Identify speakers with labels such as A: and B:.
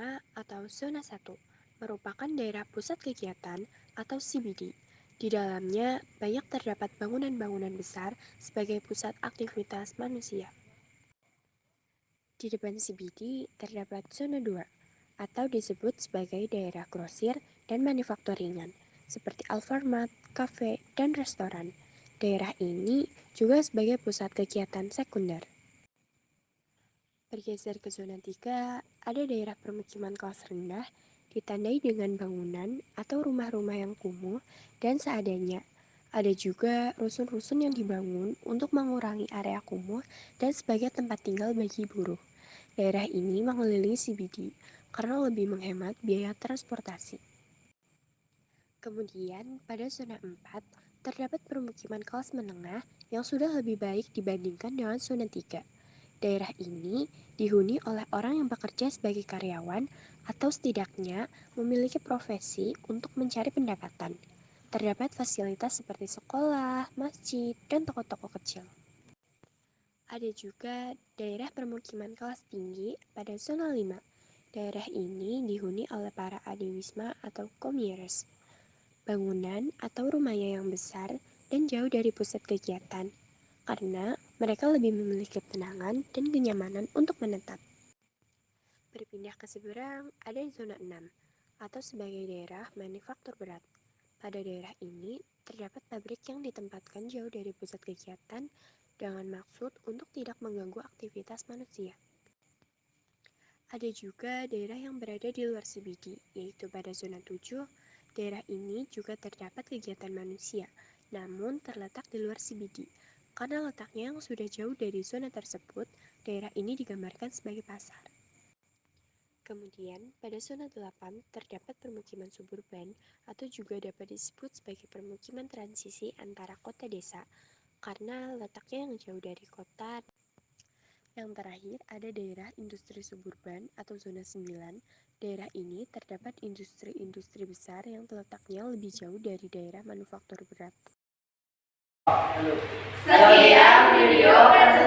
A: 5 atau Zona 1 merupakan daerah pusat kegiatan atau CBD. Di dalamnya banyak terdapat bangunan-bangunan besar sebagai pusat aktivitas manusia. Di depan CBD terdapat Zona 2 atau disebut sebagai daerah grosir dan manufakturingan seperti Alfamart, kafe, dan restoran. Daerah ini juga sebagai pusat kegiatan sekunder. Bergeser ke zona 3, ada daerah permukiman kelas rendah ditandai dengan bangunan atau rumah-rumah yang kumuh dan seadanya. Ada juga rusun-rusun yang dibangun untuk mengurangi area kumuh dan sebagai tempat tinggal bagi buruh. Daerah ini mengelilingi CBD karena lebih menghemat biaya transportasi. Kemudian, pada zona 4, terdapat permukiman kelas menengah yang sudah lebih baik dibandingkan dengan zona 3. Daerah ini dihuni oleh orang yang bekerja sebagai karyawan atau setidaknya memiliki profesi untuk mencari pendapatan. Terdapat fasilitas seperti sekolah, masjid, dan toko-toko kecil. Ada juga daerah permukiman kelas tinggi pada zona 5. Daerah ini dihuni oleh para adiwisma atau komieres. Bangunan atau rumahnya yang besar dan jauh dari pusat kegiatan, karena mereka lebih memiliki ketenangan dan kenyamanan untuk menetap. Berpindah ke seberang, ada zona 6, atau sebagai daerah manufaktur berat. Pada daerah ini, terdapat pabrik yang ditempatkan jauh dari pusat kegiatan dengan maksud untuk tidak mengganggu aktivitas manusia. Ada juga daerah yang berada di luar CBD, yaitu pada zona 7. Daerah ini juga terdapat kegiatan manusia, namun terletak di luar CBD. Karena letaknya yang sudah jauh dari zona tersebut, daerah ini digambarkan sebagai pasar. Kemudian, pada zona 8 terdapat permukiman suburban atau juga dapat disebut sebagai permukiman transisi antara kota desa, karena letaknya yang jauh dari kota. Yang terakhir, ada daerah industri suburban atau zona 9. Daerah ini terdapat industri-industri besar yang letaknya lebih jauh dari daerah manufaktur berat.
B: Sekian video presentasi